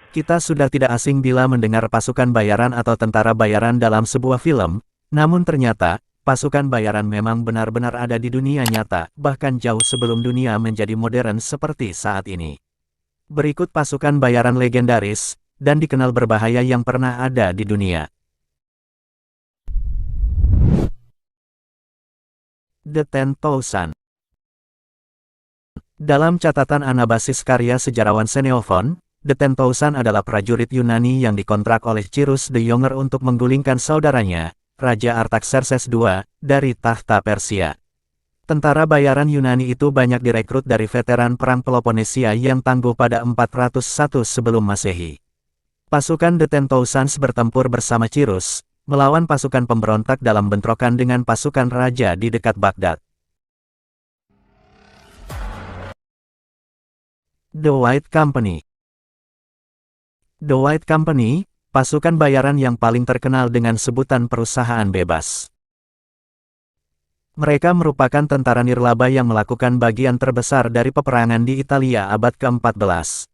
Kita sudah tidak asing bila mendengar pasukan bayaran atau tentara bayaran dalam sebuah film, namun ternyata, pasukan bayaran memang benar-benar ada di dunia nyata, bahkan jauh sebelum dunia menjadi modern seperti saat ini. Berikut pasukan bayaran legendaris, dan dikenal berbahaya yang pernah ada di dunia. The 10,000. Dalam catatan Anabasis karya sejarawan Xenophon, The 10,000 adalah prajurit Yunani yang dikontrak oleh Cyrus the Younger untuk menggulingkan saudaranya, Raja Artaxerxes II, dari tahta Persia. Tentara bayaran Yunani itu banyak direkrut dari veteran Perang Peloponnesia yang tangguh pada 401 sebelum Masehi. Pasukan The 10,000 bertempur bersama Cyrus, melawan pasukan pemberontak dalam bentrokan dengan pasukan raja di dekat Baghdad. The White Company. The White Company, pasukan bayaran yang paling terkenal dengan sebutan perusahaan bebas. Mereka merupakan tentara nirlaba yang melakukan bagian terbesar dari peperangan di Italia abad ke-14.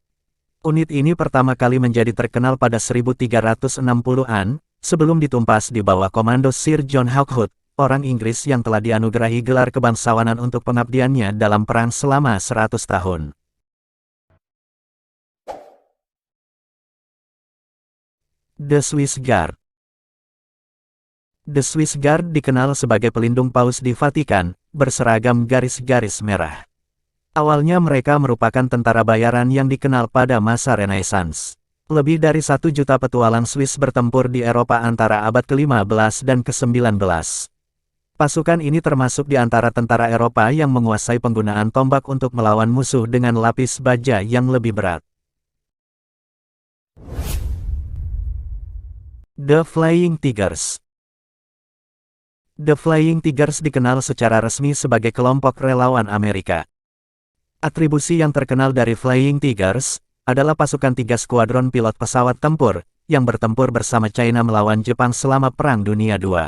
Unit ini pertama kali menjadi terkenal pada 1360-an, sebelum ditumpas di bawah komando Sir John Hawkwood, orang Inggris yang telah dianugerahi gelar kebangsawanan untuk pengabdiannya dalam perang selama 100 tahun. The Swiss Guard. The Swiss Guard dikenal sebagai pelindung paus di Vatikan, berseragam garis-garis merah. Awalnya mereka merupakan tentara bayaran yang dikenal pada masa Renaissance. Lebih dari 1 juta petualang Swiss bertempur di Eropa antara abad ke-15 dan ke-19. Pasukan ini termasuk di antara tentara Eropa yang menguasai penggunaan tombak untuk melawan musuh dengan lapis baja yang lebih berat. The Flying Tigers. The Flying Tigers dikenal secara resmi sebagai kelompok relawan Amerika. Atribusi yang terkenal dari Flying Tigers adalah pasukan 3 skuadron pilot pesawat tempur yang bertempur bersama China melawan Jepang selama Perang Dunia II.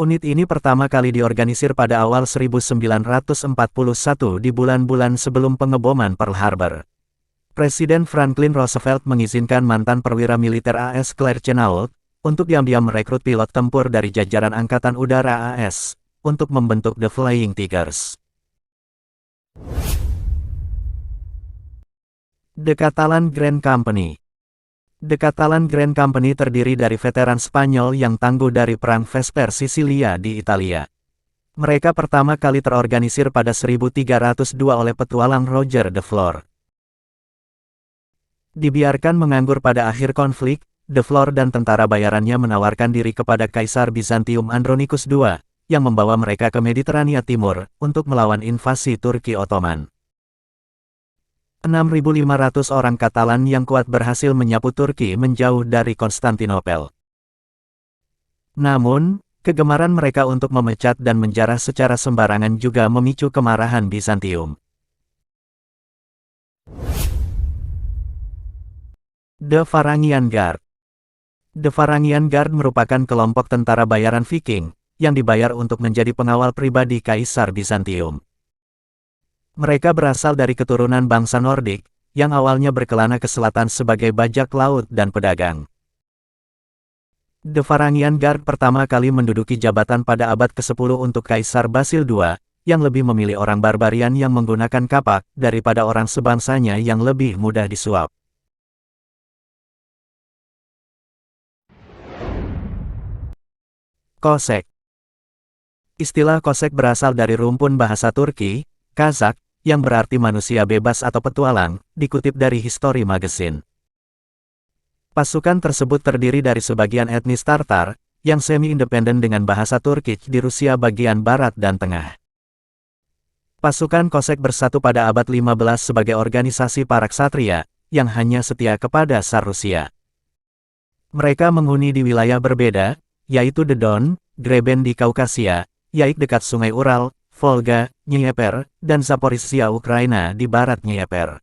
Unit ini pertama kali diorganisir pada awal 1941 di bulan-bulan sebelum pengeboman Pearl Harbor. Presiden Franklin Roosevelt mengizinkan mantan perwira militer AS Claire Chennault untuk diam-diam merekrut pilot tempur dari jajaran Angkatan Udara AS untuk membentuk The Flying Tigers. The Catalan Grand Company. The Catalan Grand Company terdiri dari veteran Spanyol yang tangguh dari Perang Vesper Sisilia di Italia. Mereka pertama kali terorganisir pada 1302 oleh petualang Roger de Flor. Dibiarkan menganggur pada akhir konflik, de Flor dan tentara bayarannya menawarkan diri kepada Kaisar Bizantium Andronicus II, yang membawa mereka ke Mediterania Timur, untuk melawan invasi Turki Ottoman. 6.500 orang Katalan yang kuat berhasil menyapu Turki menjauh dari Konstantinopel. Namun, kegemaran mereka untuk memecat dan menjarah secara sembarangan juga memicu kemarahan Bizantium. The Varangian Guard. The Varangian Guard merupakan kelompok tentara bayaran Viking, yang dibayar untuk menjadi pengawal pribadi Kaisar Bizantium. Mereka berasal dari keturunan bangsa Nordik, yang awalnya berkelana ke selatan sebagai bajak laut dan pedagang. The Varangian Guard pertama kali menduduki jabatan pada abad ke-10 untuk Kaisar Basil II, yang lebih memilih orang barbarian yang menggunakan kapak, daripada orang sebangsanya yang lebih mudah disuap. Kosek. Istilah Kosek berasal dari rumpun bahasa Turki, Kazak, yang berarti manusia bebas atau petualang, dikutip dari History Magazine. Pasukan tersebut terdiri dari sebagian etnis Tartar, yang semi-independen dengan bahasa Turkic di Rusia bagian barat dan tengah. Pasukan Kosek bersatu pada abad 15 sebagai organisasi para ksatria, yang hanya setia kepada Tsar Rusia. Mereka menghuni di wilayah berbeda, yaitu the Don, Greben di Kaukasia, Yaik dekat Sungai Ural, Volga, Dnieper, dan Zaporizhia Ukraina di barat Dnieper.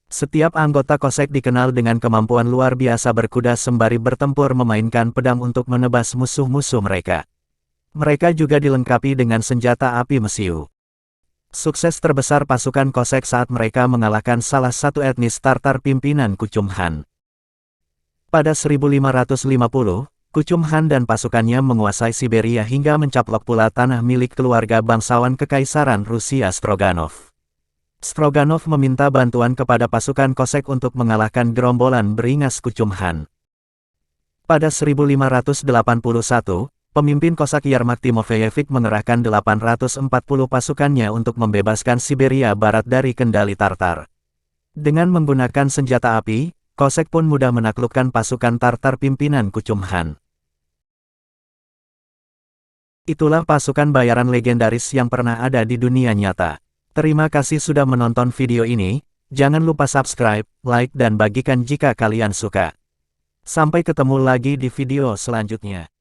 Setiap anggota Kosek dikenal dengan kemampuan luar biasa berkuda sembari bertempur memainkan pedang untuk menebas musuh-musuh mereka. Mereka juga dilengkapi dengan senjata api mesiu. Sukses terbesar pasukan Kosek saat mereka mengalahkan salah satu etnis Tartar pimpinan Kuchum Han. Pada 1550, Kuchum Han dan pasukannya menguasai Siberia hingga mencaplok pula tanah milik keluarga bangsawan Kekaisaran Rusia Stroganov. Stroganov meminta bantuan kepada pasukan Kosek untuk mengalahkan gerombolan beringas Kuchum Han. Pada 1581, pemimpin Kosak Yermak Timofeyevich mengerahkan 840 pasukannya untuk membebaskan Siberia Barat dari kendali Tartar. Dengan menggunakan senjata api, Kosek pun mudah menaklukkan pasukan Tartar pimpinan Kuchum Han. Itulah pasukan bayaran legendaris yang pernah ada di dunia nyata. Terima kasih sudah menonton video ini, jangan lupa subscribe, like dan bagikan jika kalian suka. Sampai ketemu lagi di video selanjutnya.